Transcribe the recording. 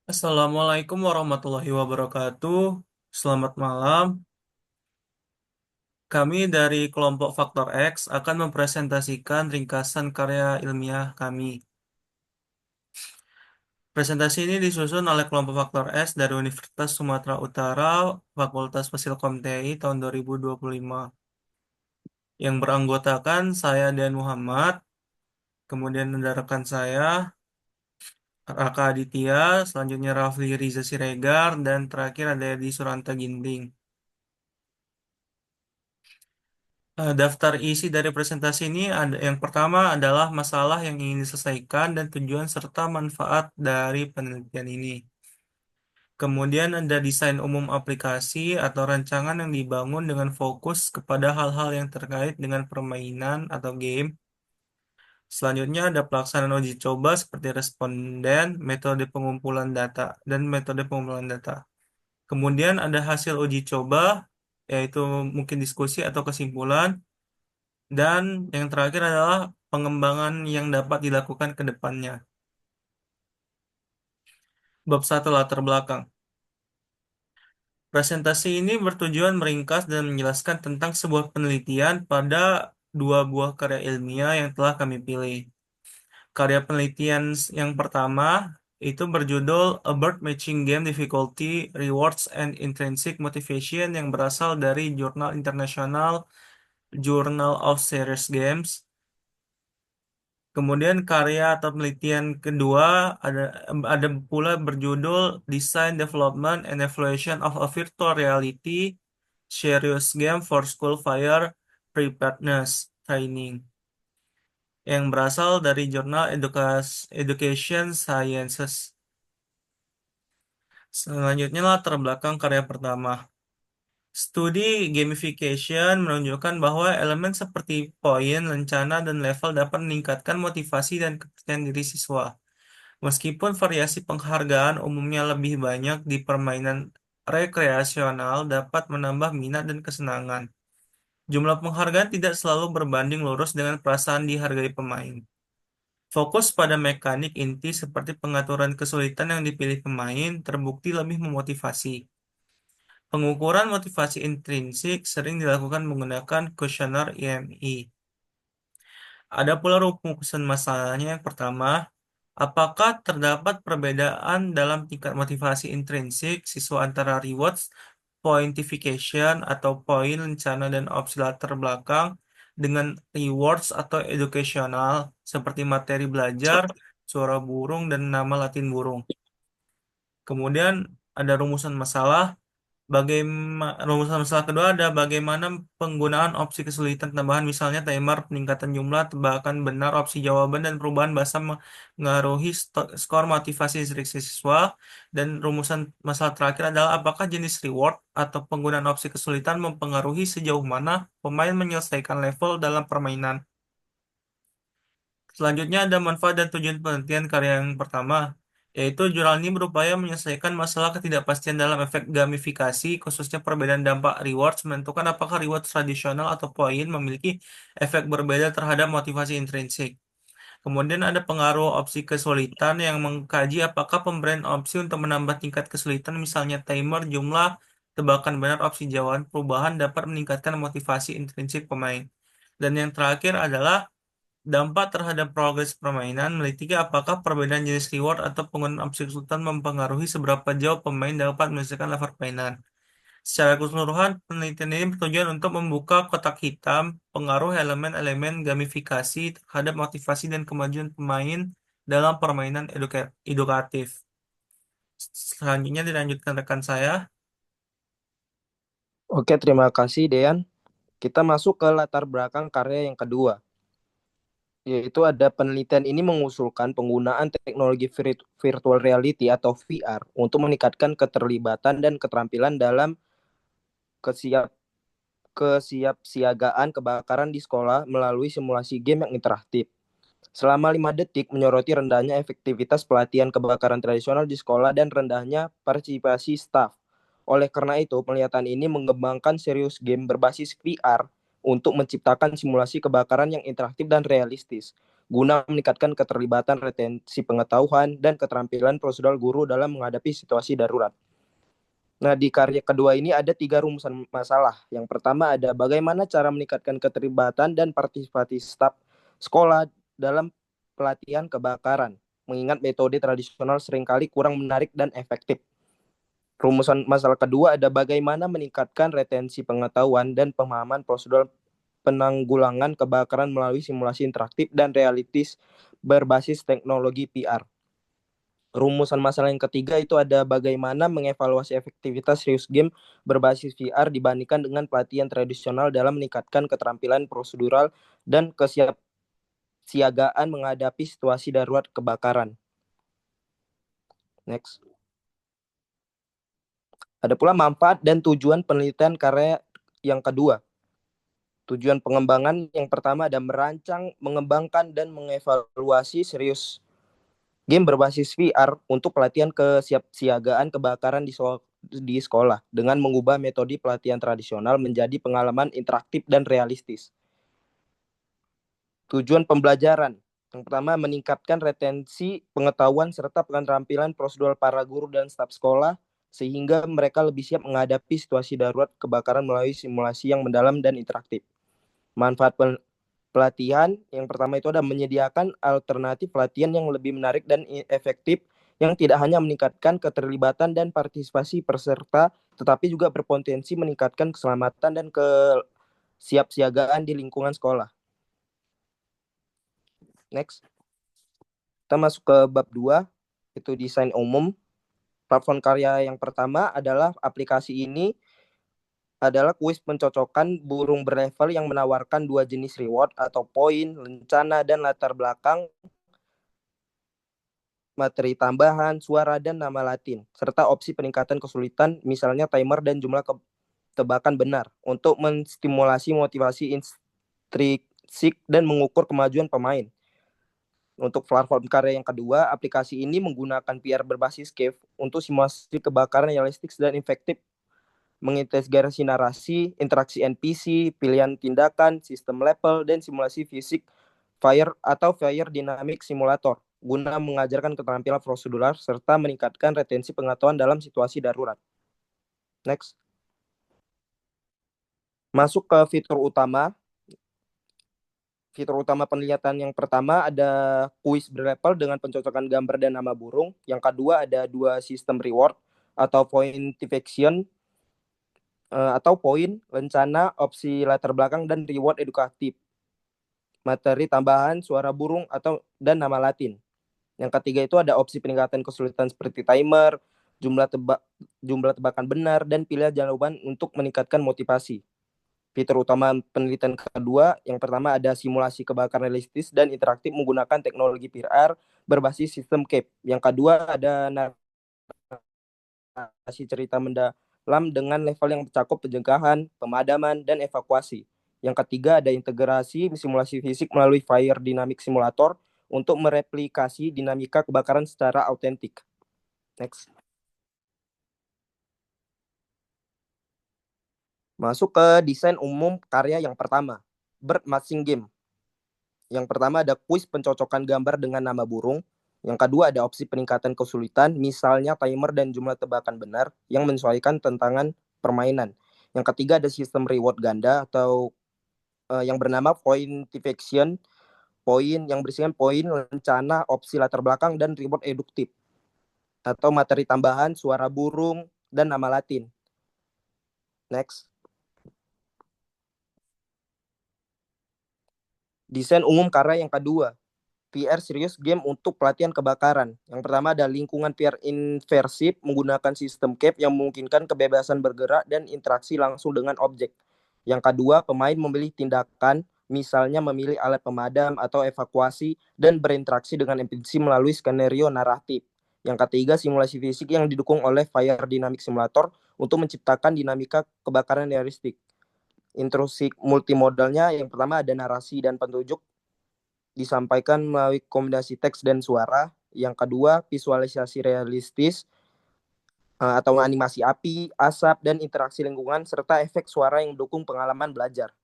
Assalamualaikum warahmatullahi wabarakatuh. Selamat malam. Kami dari kelompok Faktor X akan mempresentasikan ringkasan karya ilmiah kami. Presentasi ini disusun oleh kelompok Faktor S dari Universitas Sumatera Utara, Fakultas Fasilkom TI tahun 2025. Yang beranggotakan saya dan Muhammad, kemudian ada rekan saya, Raka Aditya, selanjutnya Rafli Riza Siregar, dan terakhir ada Edi Suranta Ginting. Daftar isi dari presentasi ini ada yang pertama adalah masalah yang ingin diselesaikan dan tujuan serta manfaat dari penelitian ini. Kemudian ada desain umum aplikasi atau rancangan yang dibangun dengan fokus kepada hal-hal yang terkait dengan permainan atau game. Selanjutnya ada pelaksanaan uji coba seperti responden, metode pengumpulan data, dan metode pengumpulan data. Kemudian ada hasil uji coba, yaitu mungkin diskusi atau kesimpulan. Dan yang terakhir adalah pengembangan yang dapat dilakukan ke depannya. Bab 1 latar belakang. Presentasi ini bertujuan meringkas dan menjelaskan tentang sebuah penelitian pada dua buah karya ilmiah yang telah kami pilih. Karya penelitian yang pertama itu berjudul A Bird Matching Game Difficulty, Rewards and Intrinsic Motivation yang berasal dari jurnal internasional Journal of Serious Games. Kemudian karya atau penelitian kedua ada pula berjudul Design Development and Evaluation of a Virtual Reality Serious Game for School Fire Preparedness Training yang berasal dari jurnal Education Sciences. Selanjutnya latar belakang karya pertama. Studi gamification menunjukkan bahwa elemen seperti poin, lencana, dan level dapat meningkatkan motivasi dan kepercayaan diri siswa. Meskipun variasi penghargaan umumnya lebih banyak di permainan rekreasional dapat menambah minat dan kesenangan. Jumlah penghargaan tidak selalu berbanding lurus dengan perasaan dihargai pemain. Fokus pada mekanik inti seperti pengaturan kesulitan yang dipilih pemain terbukti lebih memotivasi. Pengukuran motivasi intrinsik sering dilakukan menggunakan kuesioner IMI. Ada pula rumusan masalahnya yang pertama, apakah terdapat perbedaan dalam tingkat motivasi intrinsik siswa antara rewards, pointification atau poin lencana dan opsi latar belakang dengan rewards atau educational seperti materi belajar, suara burung, dan nama Latin burung. Kemudian ada rumusan masalah. Rumusan masalah kedua ada bagaimana penggunaan opsi kesulitan tambahan misalnya timer, peningkatan jumlah, tebakan benar, opsi jawaban, dan perubahan bahasa mengaruhi skor motivasi siswa. Dan rumusan masalah terakhir adalah apakah jenis reward atau penggunaan opsi kesulitan mempengaruhi sejauh mana pemain menyelesaikan level dalam permainan. Selanjutnya ada manfaat dan tujuan penelitian karya yang pertama, yaitu jurnal ini berupaya menyelesaikan masalah ketidakpastian dalam efek gamifikasi, khususnya perbedaan dampak rewards, menentukan apakah rewards tradisional atau poin memiliki efek berbeda terhadap motivasi intrinsik. Kemudian ada pengaruh opsi kesulitan yang mengkaji apakah pemberian opsi untuk menambah tingkat kesulitan, misalnya timer, jumlah, tebakan benar, opsi jawaban, perubahan dapat meningkatkan motivasi intrinsik pemain. Dan yang terakhir adalah dampak terhadap progres permainan, meliti apakah perbedaan jenis reward atau penggunaan opsi kesulitan mempengaruhi seberapa jauh pemain dapat menyelesaikan level permainan. Secara keseluruhan, penelitian ini bertujuan untuk membuka kotak hitam pengaruh elemen-elemen gamifikasi terhadap motivasi dan kemajuan pemain dalam permainan edukatif. Selanjutnya dilanjutkan rekan saya. Oke, terima kasih Dean. Kita masuk ke latar belakang karya yang kedua, yaitu ada penelitian ini mengusulkan penggunaan teknologi virtual reality atau VR untuk meningkatkan keterlibatan dan keterampilan dalam kesiap kesiapsiagaan kebakaran di sekolah melalui simulasi game yang interaktif. Selama 5 detik menyoroti rendahnya efektivitas pelatihan kebakaran tradisional di sekolah dan rendahnya partisipasi staf. Oleh karena itu, penelitian ini mengembangkan serius game berbasis VR untuk menciptakan simulasi kebakaran yang interaktif dan realistis. guna meningkatkan keterlibatan, retensi pengetahuan, dan keterampilan prosedural guru dalam menghadapi situasi darurat. Nah, di karya kedua ini ada 3 rumusan masalah. Yang pertama ada bagaimana cara meningkatkan keterlibatan dan partisipasi staf sekolah dalam pelatihan kebakaran, mengingat metode tradisional seringkali kurang menarik dan efektif. Rumusan masalah kedua ada bagaimana meningkatkan retensi pengetahuan dan pemahaman prosedur penanggulangan kebakaran melalui simulasi interaktif dan realistis berbasis teknologi PR. Rumusan masalah yang ketiga itu ada bagaimana mengevaluasi efektivitas serius game berbasis VR dibandingkan dengan pelatihan tradisional dalam meningkatkan keterampilan prosedural dan kesiapsiagaan menghadapi situasi darurat kebakaran. Next. Ada pula manfaat dan tujuan penelitian karya yang kedua. Tujuan pengembangan yang pertama ada merancang, mengembangkan, dan mengevaluasi serius game berbasis VR untuk pelatihan kesiapsiagaan kebakaran di sekolah dengan mengubah metode pelatihan tradisional menjadi pengalaman interaktif dan realistis. Tujuan pembelajaran. Yang pertama, meningkatkan retensi pengetahuan serta keterampilan prosedural para guru dan staf sekolah sehingga mereka lebih siap menghadapi situasi darurat kebakaran melalui simulasi yang mendalam dan interaktif. Manfaat pelatihan yang pertama itu ada menyediakan alternatif pelatihan yang lebih menarik dan efektif yang tidak hanya meningkatkan keterlibatan dan partisipasi peserta tetapi juga berpotensi meningkatkan keselamatan dan kesiapsiagaan di lingkungan sekolah. Next. Kita masuk ke bab 2, itu desain umum. Platform karya yang pertama adalah aplikasi ini adalah kuis pencocokan burung berlevel yang menawarkan 2 jenis reward atau poin, lencana, dan latar belakang, materi tambahan, suara, dan nama latin, serta opsi peningkatan kesulitan, misalnya timer dan jumlah tebakan benar, untuk menstimulasi motivasi intrinsik dan mengukur kemajuan pemain. Untuk platform karya yang kedua, aplikasi ini menggunakan PR berbasis Cave untuk simulasi kebakaran realistik dan efektif, mengintegrasi narasi, interaksi NPC, pilihan tindakan, sistem level, dan simulasi fisik fire atau fire dynamic simulator guna mengajarkan keterampilan prosedural serta meningkatkan retensi pengetahuan dalam situasi darurat. Next. Masuk ke fitur utama. Fitur utama penelitian yang pertama ada kuis berlevel dengan pencocokan gambar dan nama burung. Yang kedua ada 2 sistem reward atau pointification atau poin, lencana, opsi latar belakang, dan reward edukatif. Materi tambahan, suara burung dan nama latin. Yang ketiga itu ada opsi peningkatan kesulitan seperti timer, jumlah tebakan benar, dan pilihan jawaban untuk meningkatkan motivasi. Fitur utama penelitian kedua, yang pertama ada simulasi kebakaran realistis dan interaktif menggunakan teknologi VR berbasis sistem CAPE. Yang kedua ada narasi cerita mendalam dengan level yang mencakup pencegahan, pemadaman, dan evakuasi. Yang ketiga ada integrasi simulasi fisik melalui Fire Dynamic Simulator untuk mereplikasi dinamika kebakaran secara autentik. Next. Masuk ke desain umum karya yang pertama, Bird Matching Game. Yang pertama ada kuis pencocokan gambar dengan nama burung. Yang kedua ada opsi peningkatan kesulitan, misalnya timer dan jumlah tebakan benar yang menyesuaikan tantangan permainan. Yang ketiga ada sistem reward ganda atau yang bernama pointification, poin yang berisikan poin, lencana, opsi latar belakang, dan reward eduktif atau materi tambahan, suara burung, dan nama latin. Next. Desain umum karya yang kedua, VR serius game untuk pelatihan kebakaran. Yang pertama ada lingkungan VR inversif menggunakan sistem CAPE yang memungkinkan kebebasan bergerak dan interaksi langsung dengan objek. Yang kedua, pemain memilih tindakan, misalnya memilih alat pemadam atau evakuasi, dan berinteraksi dengan NPC melalui skenario naratif. Yang ketiga, simulasi fisik yang didukung oleh Fire Dynamic Simulator untuk menciptakan dinamika kebakaran realistik. Instruksi multimodalnya yang pertama ada narasi dan petunjuk disampaikan melalui kombinasi teks dan suara. Yang kedua, visualisasi realistis atau animasi api, asap, dan interaksi lingkungan serta efek suara yang mendukung pengalaman belajar.